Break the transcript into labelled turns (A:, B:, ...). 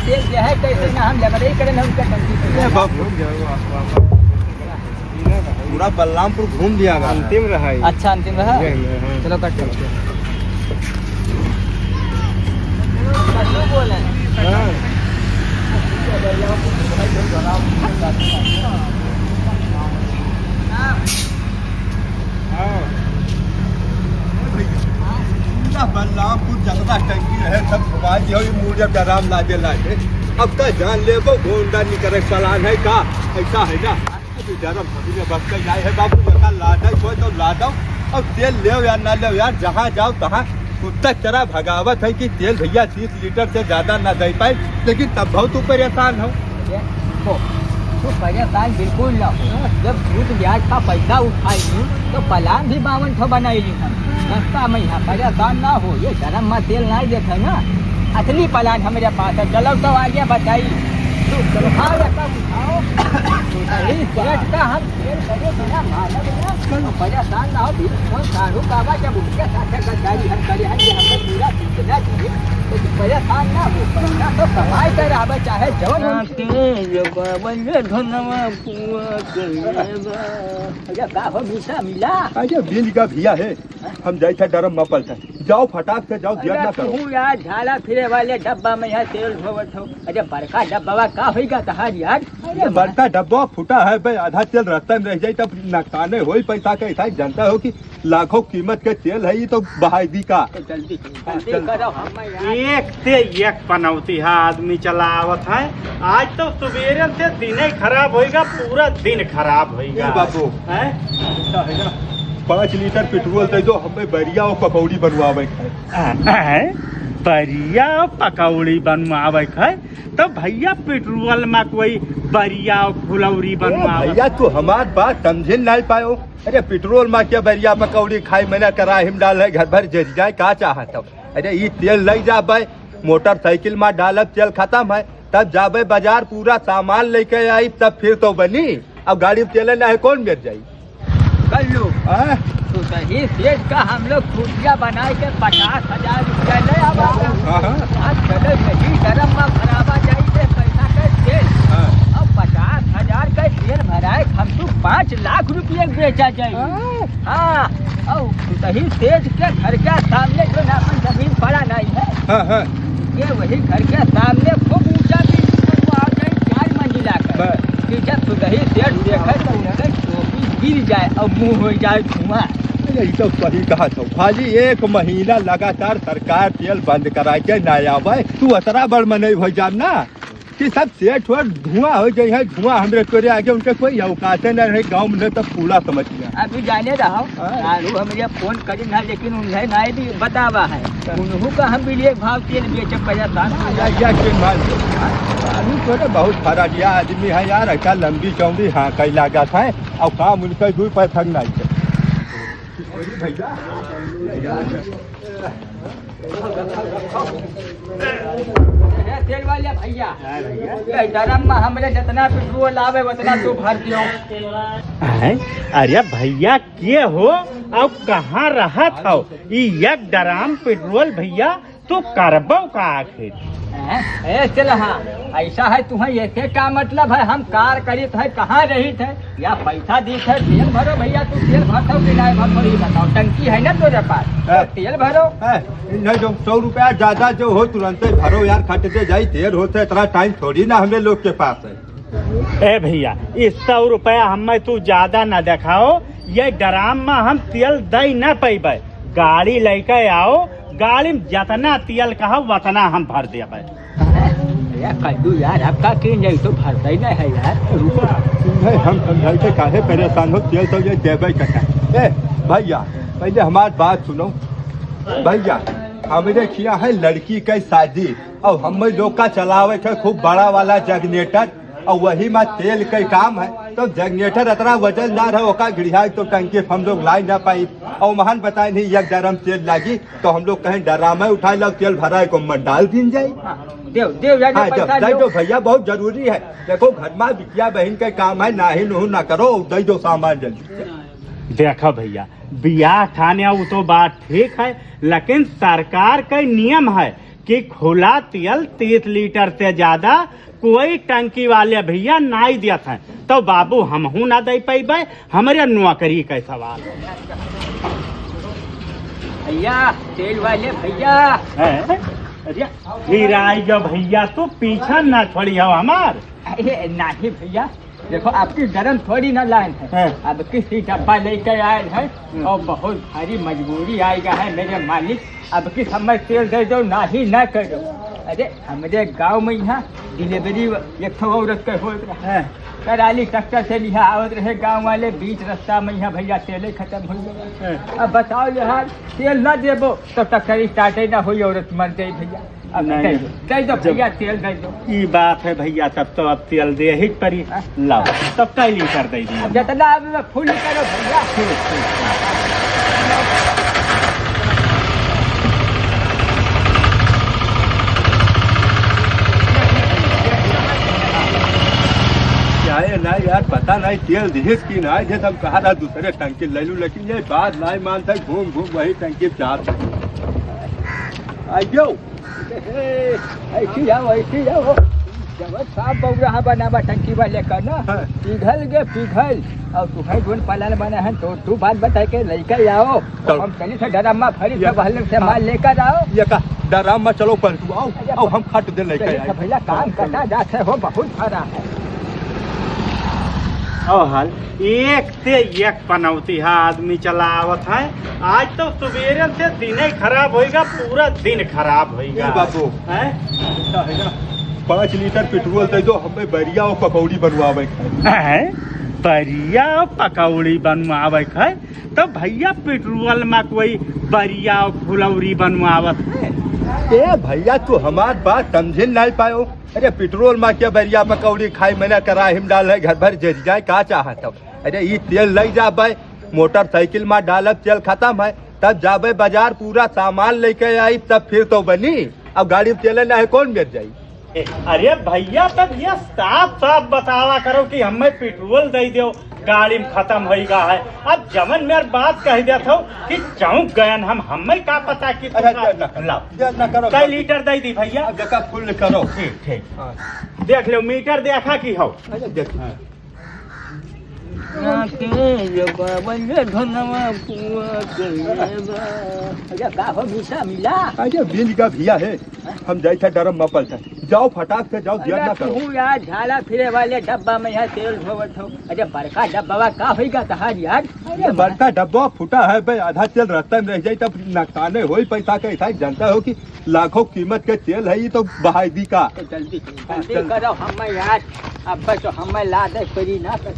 A: तेल जो है कैसे ना हम लग रही करें ना उनका टंकी
B: पूरा बलरामपुर घूम लिया।
C: अंतिम रहा।
A: अच्छा अंतिम रहा। चलो कट बोले
B: बलरामपुर जगदा टंकी रहे सब घुमा दिया मुझे डराम लादे लादे। अब तो जान ले वो गोंडा नहीं करे चलान है का ऐसा है ना। डरम में बस कर जाए है बाबू जगह लादा कोई तो लादा। अब तेल ले या ना ले यार जहाँ जाओ तहाँ कुत्ता चरा भगावत है कि तेल भैया 30 लीटर से ज्यादा ना दे पाए। लेकिन तब बहुत तू परेशान हो।
A: तो परेशान बिल्कुल ना हो। जब सूद ब्याज का पैसा उठाई तो प्लान भी 52 बनाई रास्ता में यहाँ परेशान ना हो। ये गरम में तेल नहीं देखे ना असली प्लान हमारे पास है। चलो तो आगे बताई उठाओ या कब उठाओ का हम तेल करे बिना मानव ना परेशान ना हो। सारू बाबा जब उनके साथ गद्दारी हम करे हैं हमें पूरा सीखना चाहिए। तो परेशान ना हो तो कमाई कर आवे चाहे जवन का हो मीठा मिला।
B: अरे बिल का भैया है हम जाए थे डरम मपल था। जाओ फटाक से जाओ देर ना करो।
A: यार झाला फिरे वाले डब्बा में यहाँ तेल ढोवत हो। अरे बड़का डब्बा का होगा तहार यार।
B: अरे बड़का डब्बा फूटा है भाई आधा तेल रास्ता में रह जाए तब नुकसाने हो पैसा का ऐसा जानता हो कि लाखों कीमत के तेल है ये तो बहादी का।
A: जल्दी करो हम
C: एक से एक पनौती है आदमी चलावत है। आज तो सवेरे से दिन ही खराब होएगा पूरा दिन खराब होएगा
B: बाबू। 5 लीटर पेट्रोल दे दो हमें बरिया और पकौड़ी बनवावे
C: बरिया पकौड़ी बनवावे है तो भैया पेट्रोल में कोई बरिया फुलौरी बनवावे।
B: भैया तू हमार बात समझे नहीं पायो। अरे पेट्रोल में क्या बरिया पकौड़ी खाई मैंने करा हिम डाल है घर भर जज जाए का चाहत हो। अरे ये तेल लग जाबे मोटरसाइकिल में डालब तेल खत्म है तब जाबे बाजार पूरा सामान लेके आई तब फिर तो बनी। अब गाड़ी में तेल न है कौन मिल जाये
A: कल्लू तो सही सेठ का हम लोग खुशियाँ बनाए के 50,000 रुपया ले अब चलो यही गरम में भरावा जाइए पैसा का तेल। अब 50,000 का तेल भराए हम तो 5 लाख रुपये बेचा जाए। हाँ और सही सेठ के घर के सामने जो अपन जमीन पड़ा नहीं है ये वही घर के सामने खूब ऊंचा आ जाए 4 मंजिला का। जब सुधही सेठ देखे तो उनके टोपी गिर जाए और मुँह हो जाए धुआं।
B: तो सही कहा तो खाली 1 महीना लगातार सरकार तेल बंद करा के न आवे तू अतरा बड़ मने हो जान ना कि सब सेठ हो धुआं हो जाए है। धुआं हमरे तोरे आगे उनके कोई औकात न रहे गाँव में तो पूरा समझिए।
A: अभी जाने रहा हमें फोन करी ना लेकिन उन्हें नहीं भी बतावा है उन्हों का हम भी लिए भाव तेल बेचे परेशान
B: थोड़े बहुत फराडिया आदमी है यार। ऐसा लंबी चौड़ी हाँ कई लागत है और काम उनका 2 पैसा नहीं
A: तेल वाले भैया डरम में हमरे जितना पेट्रोल आवे उतना तू भर दियो।
C: अरे भैया के हो अब कहाँ रहा था एक ड्राम पेट्रोल भैया तो करबो का आखिर।
A: चल हाँ ऐसा है तुम्हें ऐसे का मतलब है हम कार करीत है कहाँ रही थे या पैसा दी थे तेल भरो भैया तू तेल भरता कि नहीं भर ही बताओ टंकी है ना तेरे पास तो तेल भरो।
B: नहीं जो 100 रुपया ज्यादा जो हो तुरंत भरो यार खटते जाए तेल होते इतना टाइम थोड़ी ना हमें लोग के पास है।
C: ए भैया 100 रुपया हमें तू ज्यादा न दिखाओ ये ड्राम में हम तेल दे न पेबे। गाड़ी लेके आओ गाड़ी में जितना तेल कहो उतना हम भर देवे।
A: कद्दू यार आपका क्यों नहीं तो भरता ही नहीं है यार।
B: नहीं हम समझाई के काहे परेशान हो तेल तो ये देवे कटा। भैया पहले हमारी बात सुनो भैया हमरे किया है लड़की के शादी और हम लोग का चलावे थे खूब बड़ा वाला जनरेटर और वही में तेल के काम है तो जनरेटर इतना वजनदार है ओका गिढ़िया तो टंकी हम लोग लाई ना पाई और महान बताए नहीं 1 ड्रम तेल लगी तो हम लोग कहीं ड्रामा उठा लो तेल भरा को मन डाल दिन जाये। दो भैया बहुत जरूरी है। देखो घर में बिटिया बहन के काम है ना ही ना करो दे दो सामान जल्दी।
C: देखो भैया ब्याह ठाने वो तो बात ठीक है लेकिन सरकार का नियम है कि खुला तेल 30 लीटर से ज्यादा कोई टंकी वाले भैया नहीं देते हैं। तो बाबू हमहू ना दे पैबे, हमारे नौकरी का सवाल
A: भैया तेल वाले भैया।
C: है। अरे फिर आई जो भैया तू पीछा ना छोड़ी हो हमार।
A: अरे नहीं भैया, देखो आपकी गरम थोड़ी ना लाइन है,
C: हाँ।
A: अब किसी डब्बा लेकर आए हैं और बहुत भारी मजबूरी आएगा है मेरे मालिक, अब की समय तेल दे दो ना ही ना करो। अरे हमारे गांव में यहाँ डिलीवरी एक ठो औरत के हो रहा कराली ट्रैक्टर से लिया आवत रहे गांव वाले, बीच रास्ता में यहाँ भैया तेल खत्म हो गया। अब बताओ यार, तेल न देबो तो ट्रैक्टर स्टार्ट ना हुई, औरत मर गई भैया। अब
C: नहीं।
A: दे दो भैया, तेल दे दो।
C: ये बात है भैया, तब तो अब तेल दे ही पड़ी। लाओ तब कई लीटर दे दी।
A: अब जितना अब फुल करो भैया।
B: क्या है ना यार, पता नहीं तेल दिहिस की ना जे हम कहा था दूसरे टंकी ले लूं, लेकिन ये बात नहीं मानता, घूम घूम वही टंकी चार आइयो।
A: ऐसी जाओ ऐसी जाओ, जब साफ बउरा बनावा टंकी वाले का ना,
B: हाँ।
A: पिघल गे पिघल। और तुम्हें जोन पालन बना है तो तू बात बता के लेकर आओ, तो हम चली से डरामा फरी से बहल से माल लेकर आओ।
B: ये का डराम में चलो पर तू आओ, आओ हम खट दे लेके
A: चलिए
B: आए।
A: तो भैया काम करना जाते हो, बहुत खरा है।
C: ओ हाल एक से एक पनौती है आदमी चलावत है। आज तो सवेरे से दिन ही खराब होएगा, पूरा दिन खराब होएगा।
B: ए बाबू,
C: हैं?
B: 5 लीटर पेट्रोल दे दो, हमें बरिया और पकौड़ी बनवावे।
C: हैं? बरिया और पकौड़ी बनवावे है तो भैया पेट्रोल में कोई बरिया और फुलौरी बनवावत है।
B: ए भैया तू हमार बात समझे नहीं पायो। अरे पेट्रोल में क्या बरिया पकौड़ी खाई, मैंने कराही में डाल है, घर भर जज जाए का चाहत हो। अरे ये तेल लग जाबे, मोटरसाइकिल में डालब तेल खत्म है, तब जाबे बाजार पूरा सामान लेके आई, तब फिर तो बनी। अब गाड़ी में तेल नहीं कौन मिल जाई।
C: अरे भैया तब ये साफ साफ बतावा करो कि हमें पेट्रोल दे दो, गाड़ी में खत्म होएगा है। अब जमन मेरे बात कह देता हूँ कि चौंक गयन हमें का पता कि
B: ना करो,
C: कई लीटर दे दी भैया।
B: अब देखा फुल करो।
C: ठीक ठीक,
B: हाँ।
C: देख लो मीटर देखा की हो।
B: अरे देख,
A: का हो मीठा मिला।
B: अरे बिल का भैया है, हम जाए थे डरम मपल था, जाओ फटाक से जाओ, देर ना करो।
A: तू यार झाला फिरे वाले डब्बा में यहाँ तेल ढोवत हो। अरे बड़का डब्बा का होगा तहार यार।
B: अरे बड़का डब्बा फूटा है भाई, आधा तेल रास्ता में रह जाए तब नुकसाने हो पैसा का। ऐसा जानता हो कि लाखों कीमत के तेल है, ये तो बहादी का।
A: जल्दी करो हमें यार, अब तो हमें ला दे, कोई ना कर